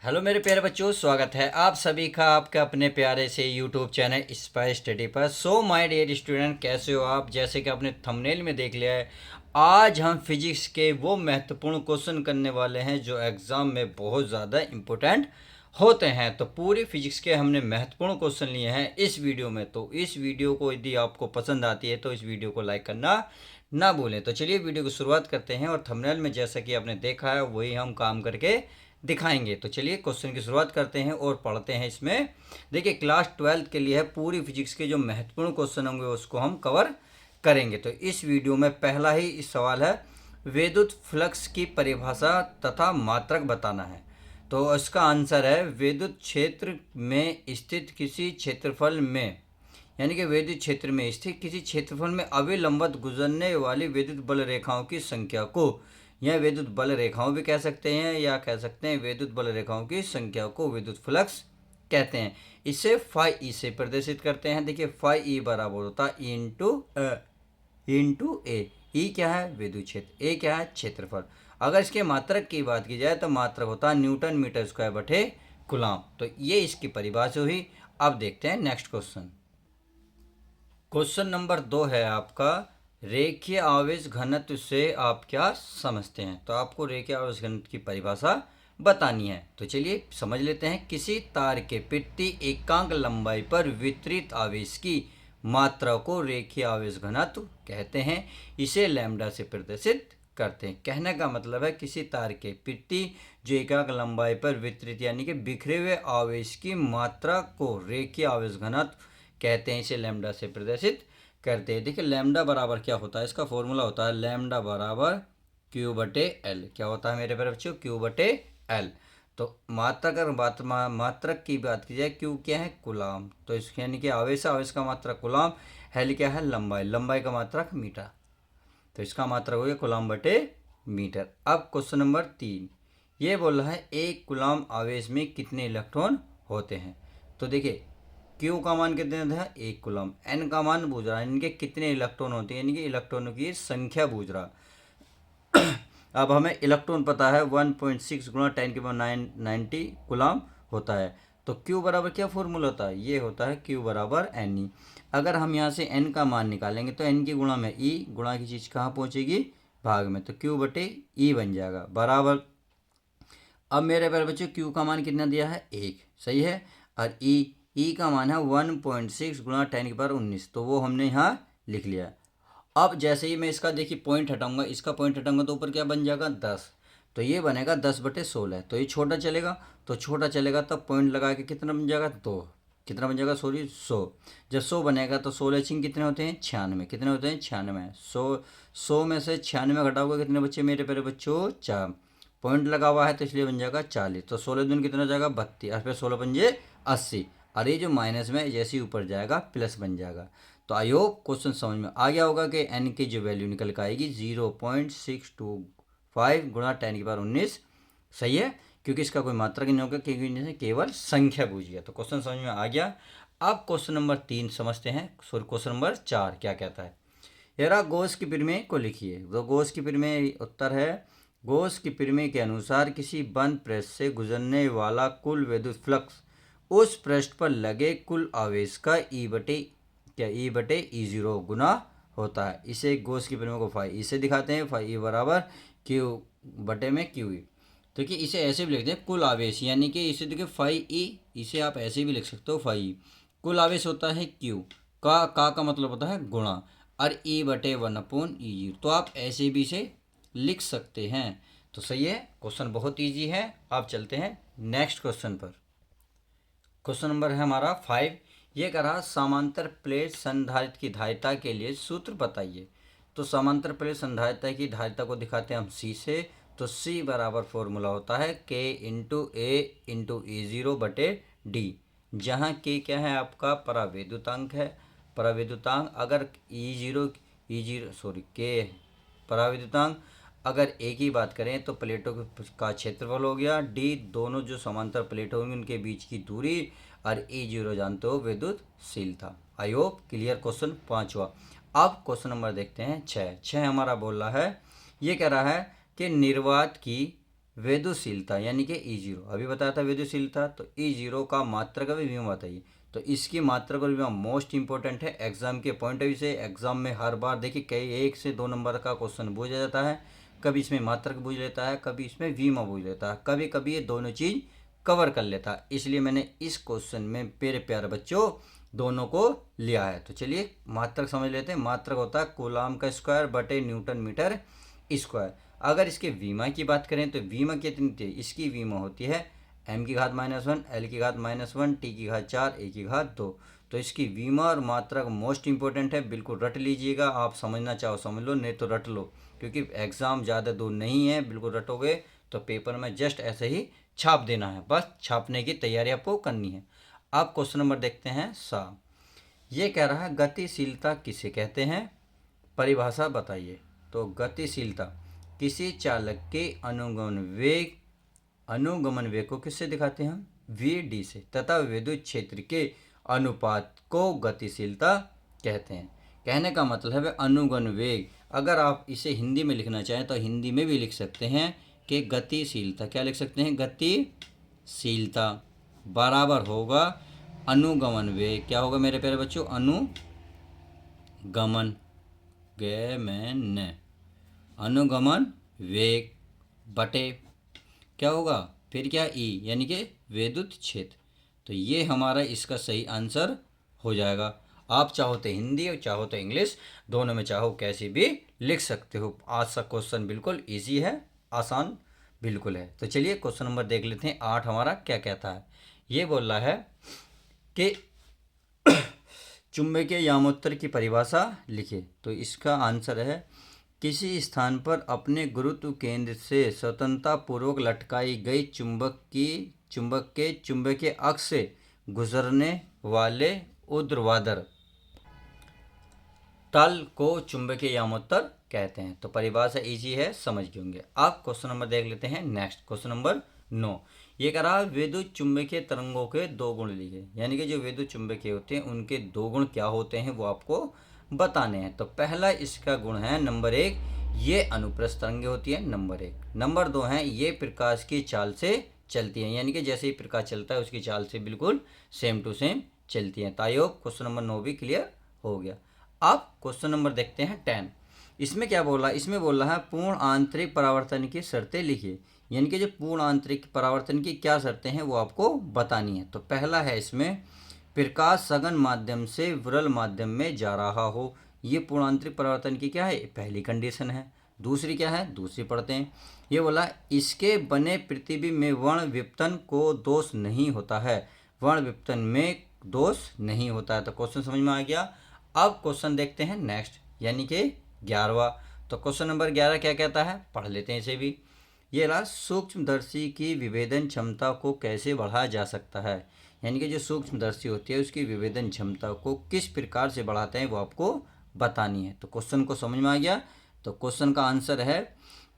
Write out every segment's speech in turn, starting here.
Hello मेरे प्यारे बच्चों, स्वागत है आप सभी का आपके अपने प्यारे से यूट्यूब चैनल स्पाई स्टडी पर। सो माय डियर स्टूडेंट, कैसे हो आप? जैसे कि आपने थंबनेल में देख लिया है, आज हम फिजिक्स के वो महत्वपूर्ण क्वेश्चन करने वाले हैं जो एग्ज़ाम में बहुत ज़्यादा इम्पोर्टेंट होते हैं। तो पूरी फिजिक्स के हमने महत्वपूर्ण क्वेश्चन लिए हैं इस वीडियो में। तो इस वीडियो को यदि आपको पसंद आती है तो इस वीडियो को लाइक करना ना भूलें। तो चलिए वीडियो की शुरुआत करते हैं, और थंबनेल में जैसा कि आपने देखा है वही हम काम करके दिखाएंगे। तो चलिए क्वेश्चन की शुरुआत करते हैं और पढ़ते हैं। इसमें देखिए, क्लास 12 के लिए है, पूरी फिजिक्स के जो महत्वपूर्ण क्वेश्चन होंगे उसको हम कवर करेंगे। तो इस वीडियो में पहला ही इस सवाल है, विद्युत फ्लक्स की परिभाषा तथा मात्रक बताना है। तो इसका आंसर है, विद्युत क्षेत्र में स्थित किसी क्षेत्रफल में, यानी कि विद्युत क्षेत्र में स्थित किसी क्षेत्रफल में अविलंबत गुजरने वाली विद्युत बल रेखाओं की संख्या को, यह विद्युत बल रेखाओं भी कह सकते हैं या कह सकते हैं विद्युत बल रेखाओं की संख्या को विद्युत फ्लक्स कहते हैं। इसे फाई ई से प्रदर्शित करते हैं। देखिए, फाई ई बराबर होता है इंटू ए। ई क्या है? विद्युत क्षेत्र। ए क्या है? क्षेत्रफल। अगर इसके मात्रक की बात की जाए तो मात्रक होता है न्यूटन मीटर स्क्वायर बटे कूलम। तो ये इसकी परिभाषा हुई। अब देखते हैं नेक्स्ट क्वेश्चन। क्वेश्चन नंबर 2 है आपका, रेखीय आवेश घनत्व से आप क्या समझते हैं? तो आपको रेखीय आवेश घनत्व की परिभाषा बतानी है। तो चलिए समझ लेते हैं। किसी तार के प्रति एकांक लंबाई पर वितरित आवेश की मात्रा को रेखीय आवेश घनत्व कहते हैं। इसे लैम्ब्डा से प्रदर्शित करते हैं। कहने का मतलब है, किसी तार के प्रति जो एकांक लंबाई पर वितरित यानी कि बिखरे हुए आवेश की मात्रा को रेखीय आवेश घनत्व कहते हैं। इसे लैम्ब्डा से प्रदर्शित करते हैं। देखिए, लैम्ब्डा बराबर क्या होता है? इसका फॉर्मूला होता है लैम्ब्डा बराबर क्यू बटे एल। क्या होता है मेरे प्यारे बच्चों? क्यू बटे एल। तो मात्रक अगर मात्रक की बात की जाए, क्यू क्या है? कूलम। तो इसके यानी कि आवेश का मात्रक कूलम, एल क्या है? लंबाई, लंबाई का मात्रक मीटर। तो इसका मात्रक हो गया कूलम बटे मीटर। अब क्वेश्चन नंबर 3 ये बोल रहा है, एक कूलम आवेश में कितने इलेक्ट्रॉन होते हैं? तो देखिए, क्यू का मान कितने होता है? एक कूलम। एन का मान पूछ रहा है, इनके कितने इलेक्ट्रॉन होते हैं, यानी कि इलेक्ट्रॉनों की संख्या पूछ रहा। अब हमें इलेक्ट्रॉन पता है 1.6 गुणा 10⁻90 कूलम होता है। तो Q बराबर क्या फॉर्मूला होता है? ये होता है Q बराबर एन ई। अगर हम यहाँ से N का मान निकालेंगे तो N की गुणा में E, गुणा की चीज़ कहाँ पहुँचेगी? भाग में। तो Q बटे E बन जाएगा बराबर। अब मेरे प्यारे बच्चों, Q का मान कितना दिया है? 1, सही है। और E का मान है 1.6 गुणा 10⁻19, तो वो हमने यहाँ लिख लिया। अब जैसे ही मैं इसका देखिए पॉइंट हटाऊंगा, इसका पॉइंट हटाऊंगा तो ऊपर क्या बन जाएगा? 10। तो ये बनेगा 10/16। तो ये छोटा चलेगा, तो छोटा चलेगा तब पॉइंट लगा के कितना बन जाएगा? 2। कितना बन जाएगा? सॉरी, 100। जब 100 बनेगा तो 16 छिंग कितने होते हैं? 96। कितने होते हैं? 96। 100 में से 96 घटाओगे कितने बच्चे मेरे प्यारे बच्चों? 4। पॉइंट लगा हुआ है तो इसलिए बन जाएगा 40। तो 16 दूनी कितना हो जाएगा? 32। और फिर 16 पंजे 80। और ये जो माइनस में जैसे ही ऊपर जाएगा प्लस बन जाएगा। तो आई होप क्वेश्चन समझ में आ गया होगा कि एन की जो वैल्यू निकल कर आएगी 0.625 गुणा 10⁻19। सही है, क्योंकि इसका कोई मात्रक नहीं होगा, क्योंकि इन्हें केवल संख्या पूछ गया। तो क्वेश्चन समझ में आ गया। अब क्वेश्चन नंबर 3 समझते हैं। सॉरी, क्वेश्चन नंबर 4 क्या कहता है? यारा गॉस की प्रमेय को लिखिए। तो गॉस की प्रमेय उत्तर है, गॉस की प्रमेय के अनुसार किसी बंद पृष्ठ से गुजरने वाला कुल विद्युत फ्लक्स उस पृष्ठ पर लगे कुल आवेश का E/E0 गुना होता है। इसे गॉस की प्रमेय को फाई ई से दिखाते हैं। फाई ई बराबर क्यू बटे में क्यू ई। तो कि इसे ऐसे भी लिखते हैं कुल आवेश, यानी कि इसे देखिए फाई ई, इसे आप ऐसे भी लिख सकते हो फाई ई। कुल आवेश होता है क्यू का मतलब होता है गुणा, और E/1/E0। तो आप ऐसे भी इसे लिख सकते हैं। तो सही है, क्वेश्चन बहुत ईजी है। आप चलते हैं नेक्स्ट क्वेश्चन पर। क्वेश्चन नंबर है हमारा 5। ये कह रहा, समांतर प्लेट संधारित्र की धारिता के लिए सूत्र बताइए। तो समांतर प्लेट संधारित्र की धारिता को दिखाते हैं हम C से। तो C बराबर फॉर्मूला होता है K × A × E0/D, जहाँ K क्या है? आपका परावैद्युतांक है। परावैद्युतांक अगर K परावैद्युतांक, अगर ए की बात करें तो प्लेटों का क्षेत्रफल हो गया। डी दोनों जो समांतर प्लेट होंगी उनके बीच की दूरी, और E0 जानते हो विद्युतशीलता। I hope clear. क्वेश्चन 5वां। अब क्वेश्चन नंबर देखते हैं 6 हमारा बोल रहा है, ये कह रहा है कि निर्वात की वेदुशीलता यानी कि E0 अभी बताया था वेदुशीलता, तो E0 का मात्रक अभी विमा बताइए। तो इसकी मात्रक और विमा मोस्ट इंपॉर्टेंट है एग्जाम के पॉइंट ऑफ व्यू से। एग्जाम में हर बार देखिए कई 1 से 2 नंबर का क्वेश्चन पूछा जाता है, कभी इसमें मात्रक पूछ लेता है, कभी इसमें विमा पूछ लेता है, कभी कभी ये दोनों चीज़ कवर कर लेता है। इसलिए मैंने इस क्वेश्चन में मेरे प्यारे बच्चों दोनों को लिया है। तो चलिए मात्रक समझ लेते हैं। मात्रक होता है कूलाम का स्क्वायर बटे न्यूटन मीटर स्क्वायर। अगर इसके वीमा की बात करें तो वीमा कितनी थी, इसकी वीमा होती है m की घात -1, l की घात -1, t की घात 4, a की घात 2। तो इसकी वीमा और मात्रक मोस्ट इंपॉर्टेंट है, बिल्कुल रट लीजिएगा। आप समझना चाहो समझ लो, नहीं तो रट लो, क्योंकि एग्ज़ाम ज़्यादा दूर नहीं है। बिल्कुल रटोगे तो पेपर में जस्ट ऐसे ही छाप देना है, बस छापने की तैयारी आपको करनी है। अब क्वेश्चन नंबर देखते हैं सा। ये कह रहा है गतिशीलता किसे कहते हैं, परिभाषा बताइए। तो गतिशीलता किसी चालक के अनुगमन वेग को किससे दिखाते हैं हम, VD से, तथा विद्युत क्षेत्र के अनुपात को गतिशीलता कहते हैं। कहने का मतलब है अनुगमन वेग। अगर आप इसे हिंदी में लिखना चाहें तो हिंदी में भी लिख सकते हैं कि गतिशीलता, क्या लिख सकते हैं, गतिशीलता बराबर होगा अनुगमन वेग। क्या होगा मेरे प्यारे बच्चों, अनुगमन वेग बटे क्या होगा फिर क्या E यानी कि विद्युत क्षेत्र। तो ये हमारा इसका सही आंसर हो जाएगा। आप चाहो तो हिंदी और चाहो तो इंग्लिश, दोनों में चाहो कैसे भी लिख सकते हो। आज का क्वेश्चन बिल्कुल इजी है, आसान बिल्कुल है। तो चलिए क्वेश्चन नंबर देख लेते हैं 8 हमारा क्या कहता है। ये बोल रहा है कि चुंबकीय यामोत्तर की परिभाषा लिखिए। तो इसका आंसर है किसी स्थान पर अपने गुरुत्व केंद्र से स्वतंत्रता पूर्वक लटकाई गई चुंबक के चुंबकीय अक्ष से गुजरने वाले ऊर्ध्वाधर तल को चुंबकीय यामोत्तर कहते हैं। तो परिभाषा इजी है, समझ गए होंगे। अब क्वेश्चन नंबर देख लेते हैं नेक्स्ट, क्वेश्चन नंबर 9। ये कह रहा है विद्युत चुंबकीय तरंगों के 2 गुण लिखे, यानी कि जो विद्युत चुंबकीय होते हैं उनके 2 गुण क्या होते हैं वो आपको बताने हैं। तो पहला इसका गुण है नंबर 1, ये अनुप्रस्थ तरंगे होती है, नंबर 1। नंबर 2 है ये प्रकाश की चाल से चलती है, यानी कि जैसे ही प्रकाश चलता है उसकी चाल से बिल्कुल सेम टू सेम चलती है। तो आई होप क्वेश्चन नंबर 9 भी क्लियर हो गया। अब क्वेश्चन नंबर देखते हैं 10। इसमें क्या बोला, इसमें बोल रहा है पूर्ण आंतरिक परावर्तन की शर्तें लिखिए, यानी कि जो पूर्ण आंतरिक परावर्तन की क्या शर्तें हैं वो आपको बतानी है। तो पहला है इसमें प्रकाश सघन माध्यम से विरल माध्यम में जा रहा हो, ये पूर्ण आंतरिक परावर्तन की क्या है, पहली कंडीशन है। दूसरी क्या है, दूसरी पढ़ते हैं। ये बोला इसके बने प्रतिबिंब में वर्ण विपतन को दोष नहीं होता है, वर्ण विपतन में दोष नहीं होता है। तो क्वेश्चन समझ में आ गया। अब क्वेश्चन देखते हैं नेक्स्ट, यानी कि 11वां। तो क्वेश्चन नंबर 11 क्या कहता है, पढ़ लेते हैं इसे भी। ये रहा सूक्ष्मदर्शी की विभेदन क्षमता को कैसे बढ़ाया जा सकता है, यानी कि जो सूक्ष्मदर्शी होती है उसकी विभेदन क्षमता को किस प्रकार से बढ़ाते हैं वो आपको बतानी है। तो क्वेश्चन को समझ में आ गया। तो क्वेश्चन का आंसर है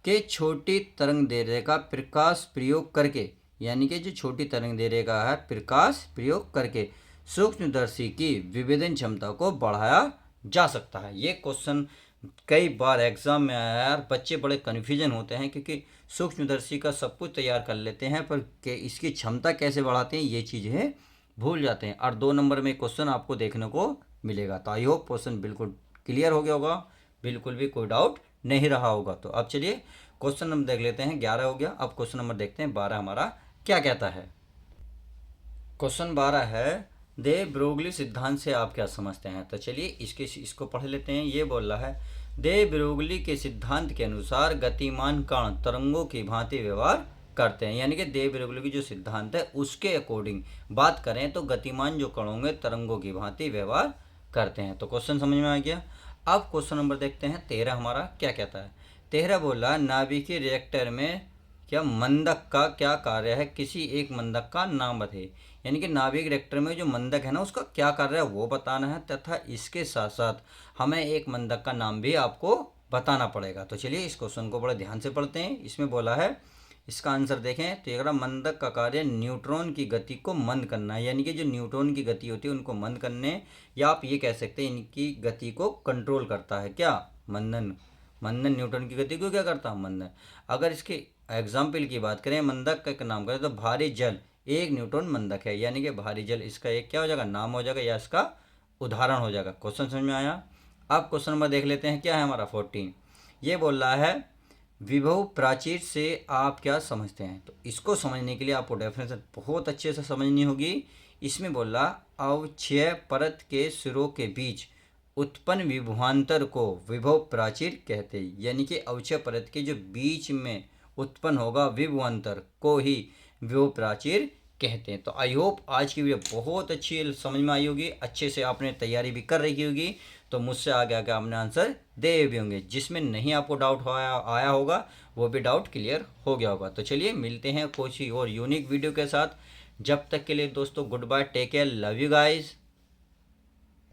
कि छोटी तरंग दैर्ध्य का प्रकाश प्रयोग करके, यानी कि जो छोटी तरंग दैर्ध्य का है प्रकाश प्रयोग करके सूक्ष्मदर्शी की विभेदन क्षमता को बढ़ाया जा सकता है। ये क्वेश्चन कई बार एग्जाम में आया यार, बच्चे बड़े कन्फ्यूजन होते हैं क्योंकि सूक्ष्मदर्शी का सब कुछ तैयार कर लेते हैं पर कि इसकी क्षमता कैसे बढ़ाते हैं ये चीज़ें भूल जाते हैं। और 2 नंबर में क्वेश्चन आपको देखने को मिलेगा। तो आई होप क्वेश्चन बिल्कुल क्लियर हो गया होगा, बिल्कुल भी कोई डाउट नहीं रहा होगा। तो अब चलिए क्वेश्चन नंबर देख लेते हैं, 11 हो गया। अब क्वेश्चन नंबर देखते हैं 12 हमारा क्या कहता है। क्वेश्चन 12 है दे ब्रोगली सिद्धांत से आप क्या समझते हैं। तो चलिए इसको पढ़ लेते हैं। ये बोल रहा है दे ब्रोगली के सिद्धांत के अनुसार गतिमान कण तरंगों की भांति व्यवहार करते हैं, यानी कि दे ब्रोगली की जो सिद्धांत है उसके अकॉर्डिंग बात करें तो गतिमान जो कण होंगे तरंगों की भांति व्यवहार करते हैं। तो क्वेश्चन समझ में आ गया। अब क्वेश्चन नंबर देखते हैं 13 हमारा क्या कहता है। 13 बोला नाभिकीय रिएक्टर में क्या मंदक का क्या कार्य है, किसी एक मंदक का नाम बताइए, यानी कि नाभिक रिएक्टर में जो मंदक है ना उसका क्या कार्य है वो बताना है, तथा इसके साथ साथ हमें एक मंदक का नाम भी आपको बताना पड़ेगा। तो चलिए इस क्वेश्चन को बड़े ध्यान से पढ़ते हैं। इसमें बोला है, इसका आंसर देखें तो ये मंदक का कार्य न्यूट्रॉन की गति को मंद करना है, यानी कि जो न्यूट्रॉन की गति होती है उनको मंद करने, या आप ये कह सकते हैं इनकी गति को कंट्रोल करता है। क्या, मंदन न्यूट्रॉन की गति को क्या करता है, मंदन। अगर इसके एग्जाम्पल की बात करें, मंदक का नाम करें तो भारी जल 1 न्यूटन मंदक है, यानी कि भारी जल इसका एक क्या हो जाएगा, नाम हो जाएगा या इसका उदाहरण हो जाएगा। क्वेश्चन समझ में आया। अब क्वेश्चन नंबर देख लेते हैं, क्या है हमारा 14। ये बोल रहा है विभव प्राचीर से आप क्या समझते हैं। तो इसको समझने के लिए आपको डेफिनेशन बहुत अच्छे से समझनी होगी। इसमें बोल रहा अवक्षय परत के सिरों के बीच उत्पन्न विभवांतर को विभव प्राचीर कहते हैं, यानी कि अवक्षय परत के जो बीच में उत्पन्न होगा विभवांतर को ही विभव प्राचीर कहते हैं। तो आई होप आज की वीडियो बहुत अच्छी समझ में आई होगी, अच्छे से आपने तैयारी भी कर रखी होगी, तो मुझसे आगे आगे आपने आंसर दे भी होंगे। जिसमें नहीं आपको डाउट आया होगा वो भी डाउट क्लियर हो गया होगा। तो चलिए मिलते हैं कुछ ही और यूनिक वीडियो के साथ। जब तक के लिए दोस्तों goodbye, take care, love you guys.